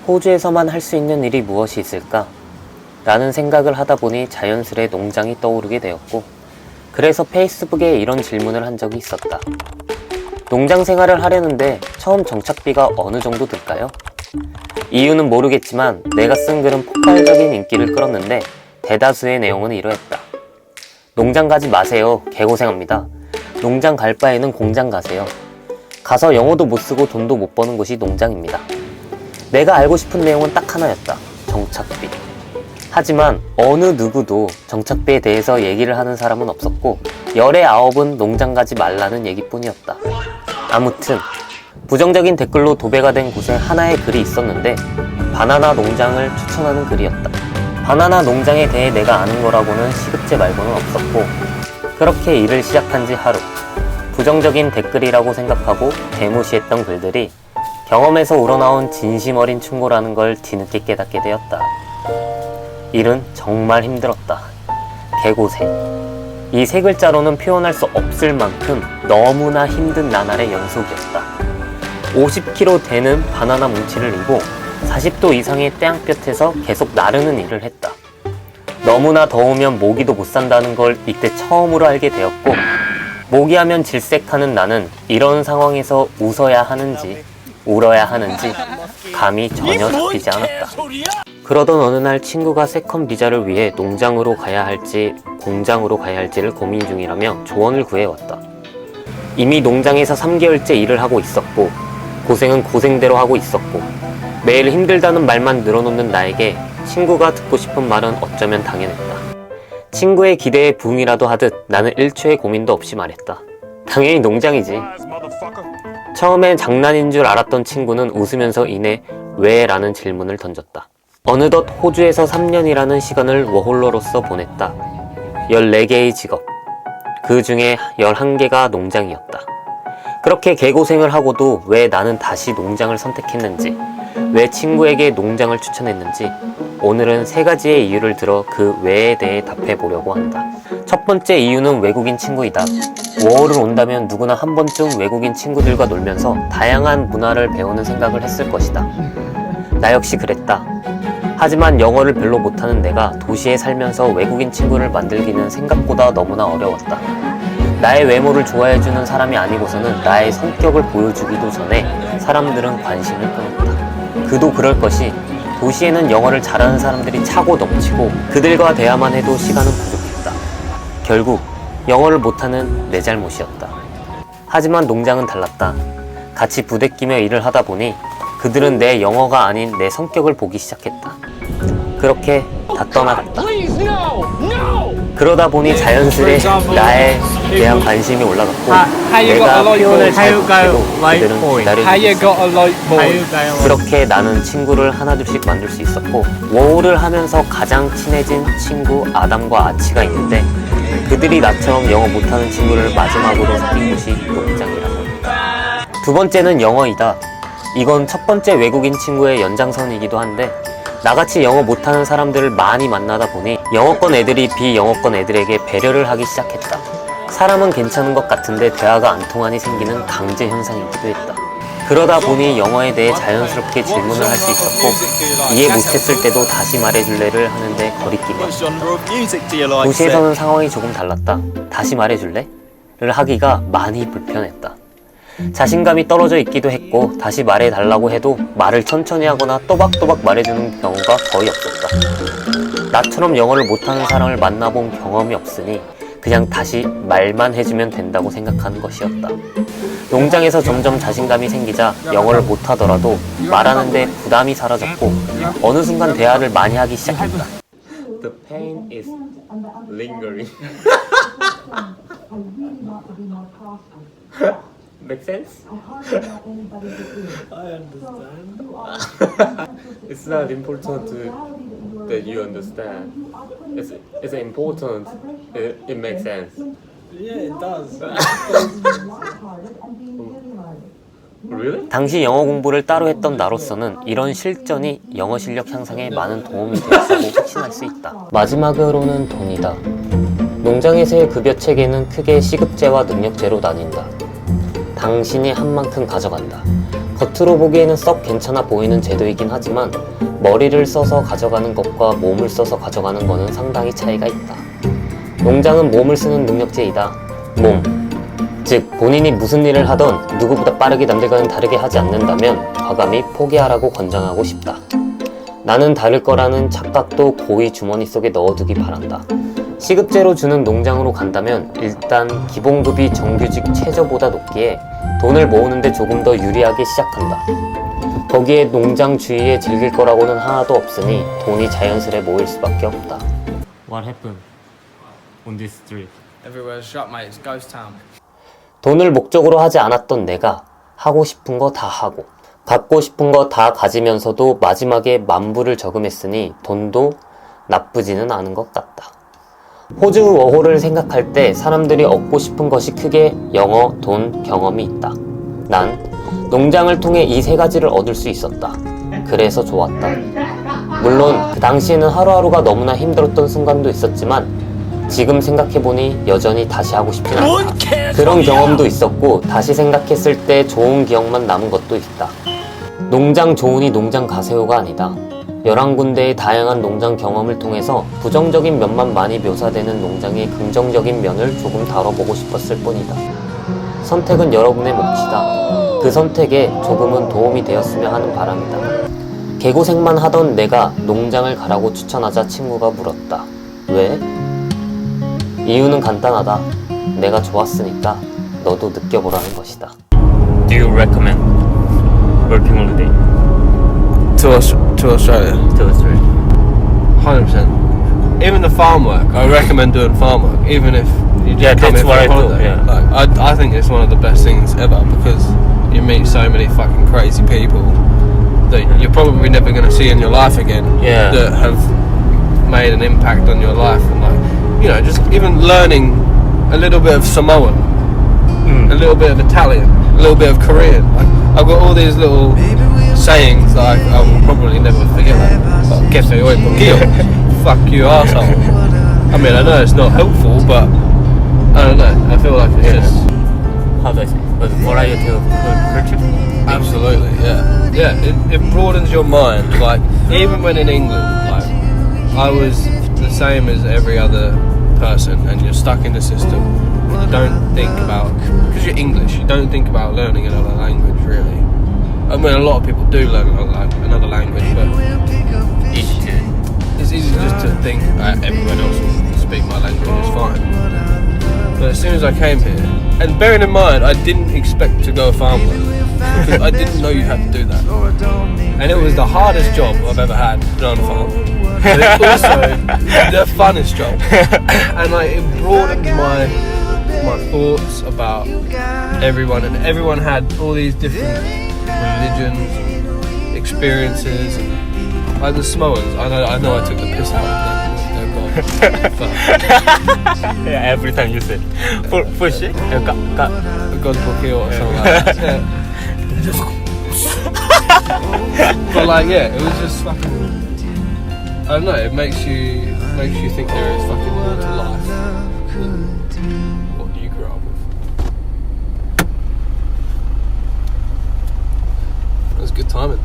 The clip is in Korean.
호주에서만 할 수 있는 일이 무엇이 있을까? 라는 생각을 하다 보니 자연스레 농장이 떠오르게 되었고, 그래서 페이스북에 이런 질문을 한 적이 있었다. 농장 생활을 하려는데 처음 정착비가 어느 정도 들까요? 이유는 모르겠지만 내가 쓴 글은 폭발적인 인기를 끌었는데 대다수의 내용은 이러했다. 농장 가지 마세요. 개고생합니다. 농장 갈 바에는 공장 가세요. 가서 영어도 못 쓰고 돈도 못 버는 곳이 농장입니다. 내가 알고 싶은 내용은 딱 하나였다. 정착비. 하지만 어느 누구도 정착비에 대해서 얘기를 하는 사람은 없었고, 열의 9은 농장 가지 말라는 얘기뿐이었다. 아무튼 부정적인 댓글로 도배가 된 곳에 하나의 글이 있었는데 바나나 농장을 추천하는 글이었다. 바나나 농장에 대해 내가 아는 거라고는 시급제 말고는 없었고, 그렇게 일을 시작한 지 하루, 부정적인 댓글이라고 생각하고 대무시했던 글들이 경험에서 우러나온 진심 어린 충고라는 걸 뒤늦게 깨닫게 되었다. 일은 정말 힘들었다. 개고생. 이 세 글자로는 표현할 수 없을 만큼 너무나 힘든 나날의 연속이었다. 50kg 되는 바나나 뭉치를 이고 40도 이상의 태양볕에서 계속 나르는 일을 했다. 너무나 더우면 모기도 못 산다는 걸 이때 처음으로 알게 되었고, 모기하면 질색하는 나는 이런 상황에서 웃어야 하는지 울어야 하는지 감이 전혀 잡히지 않았다. 그러던 어느 날 친구가 세컨 비자를 위해 농장으로 가야 할지 공장으로 가야 할지를 고민 중이라며 조언을 구해왔다. 이미 농장에서 3개월째 일을 하고 있었고, 고생은 고생대로 하고 있었고, 매일 힘들다는 말만 늘어놓는 나에게 친구가 듣고 싶은 말은 어쩌면 당연했다. 친구의 기대에 부응이라도 하듯 나는 1초의 고민도 없이 말했다. 당연히 농장이지. 처음엔 장난인 줄 알았던 친구는 웃으면서 이내 왜? 라는 질문을 던졌다. 어느덧 호주에서 3년이라는 시간을 워홀러로서 보냈다. 14개의 직업, 그 중에 11개가 농장이었다. 그렇게 개고생을 하고도 왜 나는 다시 농장을 선택했는지, 왜 친구에게 농장을 추천했는지, 오늘은 3가지의 이유를 들어 그 왜에 대해 답해보려고 한다. 첫 번째 이유는 외국인 친구이다. 워홀을 온다면 누구나 한 번쯤 외국인 친구들과 놀면서 다양한 문화를 배우는 생각을 했을 것이다. 나 역시 그랬다. 하지만 영어를 별로 못하는 내가 도시에 살면서 외국인 친구를 만들기는 생각보다 너무나 어려웠다. 나의 외모를 좋아해주는 사람이 아니고서는 나의 성격을 보여주기도 전에 사람들은 관심을 끊었다. 그도 그럴 것이, 도시에는 영어를 잘하는 사람들이 차고 넘치고 그들과 대화만 해도 시간은 부족했다. 결국 영어를 못하는 내 잘못이었다. 하지만 농장은 달랐다. 같이 부대끼며 일을 하다 보니 그들은 내 영어가 아닌 내 성격을 보기 시작했다. 그렇게 다 떠나갔다. 그러다 보니 자연스레 나에 대한 관심이 올라갔고, 내가 표현을 잘 못해도 그들은 기다려주고 있었다. 그렇게 나는 친구를 하나둘씩 만들 수 있었고, 워홀을 하면서 가장 친해진 친구 아담과 아치가 있는데, 그들이 나처럼 영어 못하는 친구를 마지막으로 사귄 곳이 농장이라고 합니다. 두 번째는 영어이다. 이건 첫 번째 외국인 친구의 연장선이기도 한데, 나같이 영어 못하는 사람들을 많이 만나다 보니 영어권 애들이 비영어권 애들에게 배려를 하기 시작했다. 사람은 괜찮은 것 같은데 대화가 안 통하니 생기는 강제 현상이기도 했다. 그러다 보니 영어에 대해 자연스럽게 질문을 할 수 있었고, 이해 못했을 때도 다시 말해줄래를 하는데 거리끼가. 도시에서는 상황이 조금 달랐다. 다시 말해줄래? 를 하기가 많이 불편했다. 자신감이 떨어져 있기도 했고, 다시 말해달라고 해도 말을 천천히 하거나 또박또박 말해주는 경우가 거의 없었다. 나처럼 영어를 못하는 사람을 만나본 경험이 없으니 그냥 다시 말만 해주면 된다고 생각하는 것이었다. 농장에서 점점 자신감이 생기자 영어를 못하더라도 말하는데 부담이 사라졌고, 어느 순간 대화를 많이 하기 시작했다. The pain is lingering. Make sense? I understand. It's not important that you understand. It's important. It makes sense. Yeah, it does. Really? 당시 영어 공부를 따로 했던 나로서는 이런 실전이 영어 실력 향상에 많은 도움이 되었다고 확신할 수 있다. 마지막으로는 돈이다. 농장에서의 급여 체계는 크게 시급제와 능력제로 나뉜다. 당신이 한 만큼 가져간다. 겉으로 보기에는 썩 괜찮아 보이는 제도이긴 하지만 머리를 써서 가져가는 것과 몸을 써서 가져가는 것은 상당히 차이가 있다. 농장은 몸을 쓰는 능력제이다. 몸. 즉 본인이 무슨 일을 하던 누구보다 빠르게 남들과는 다르게 하지 않는다면 과감히 포기하라고 권장하고 싶다. 나는 다를 거라는 착각도 고이 주머니 속에 넣어두기 바란다. 시급제로 주는 농장으로 간다면 일단 기본급이 정규직 최저보다 높기에 돈을 모으는데 조금 더 유리하게 시작한다. 거기에 농장 주위에 즐길 거라고는 하나도 없으니 돈이 자연스레 모일 수밖에 없다. What happened on this street? Everywhere's shut, mate. It's ghost town. 돈을 목적으로 하지 않았던 내가 하고 싶은 거 다 하고 갖고 싶은 거 다 가지면서도 마지막에 만불을 저금했으니 돈도 나쁘지는 않은 것 같다. 호주 워홀을 생각할 때 사람들이 얻고 싶은 것이 크게 영어, 돈, 경험이 있다. 난 농장을 통해 이 세 가지를 얻을 수 있었다. 그래서 좋았다. 물론 그 당시에는 하루하루가 너무나 힘들었던 순간도 있었지만 지금 생각해보니 여전히 다시 하고 싶진 않다. 그런 경험도 있었고 다시 생각했을 때 좋은 기억만 남은 것도 있다. 농장 좋으니 농장 가세요가 아니다. 11군데의 다양한 농장 경험을 통해서 부정적인 면만 많이 묘사되는 농장의 긍정적인 면을 조금 다뤄보고 싶었을 뿐이다. 선택은 여러분의 몫이다. 그 선택에 조금은 도움이 되었으면 하는 바람이다. 개고생만 하던 내가 농장을 가라고 추천하자 친구가 물었다. 왜? 이유는 간단하다. 내가 좋았으니까 너도 느껴보라는 것이다. Do you recommend working holiday? To Australia. To Australia. 100%. Even the farm work, I recommend doing farm work, even if you just Yeah, come that's here for what a I do, holiday. yeah. Like, I think it's one of the best things ever because you meet so many fucking crazy people that you're probably never going to see in your life again. Yeah. That have made an impact on your life, and like, you know, just even learning a little bit of Samoan, a little bit of Italian, a little bit of Korean. Like, I've got all these little sayings that I will probably never forget. Like, "Kefe oi pokio," fuck you asshole. I mean, I know it's not helpful, but I don't know. I feel like it's just How do I say? A variety of culture? absolutely, yeah. It broadens your mind. Like, even when in England, like, I was the same as every other person, and you're stuck in the system. You don't think about, because you're English, you don't think about learning another language really. I mean, a lot of people do learn another language, but it's easy just to think everyone else will speak my language, it's fine. But as soon as I came here, and bearing in mind I didn't expect to go farm work, because I didn't know you had to do that, and it was the hardest job I've ever had on a farm. But it's also the funnest job, and like it broadened my thoughts about everyone, and everyone had all these different religions, experiences, like the Samoans. I know I took the piss out of them. They're gone. Yeah, every time you say for shit. God's book or something like that. Yeah. But like, yeah, it was just fucking. I don't know. It makes you think there is fucking more to life than what you grew up with. It was good timing.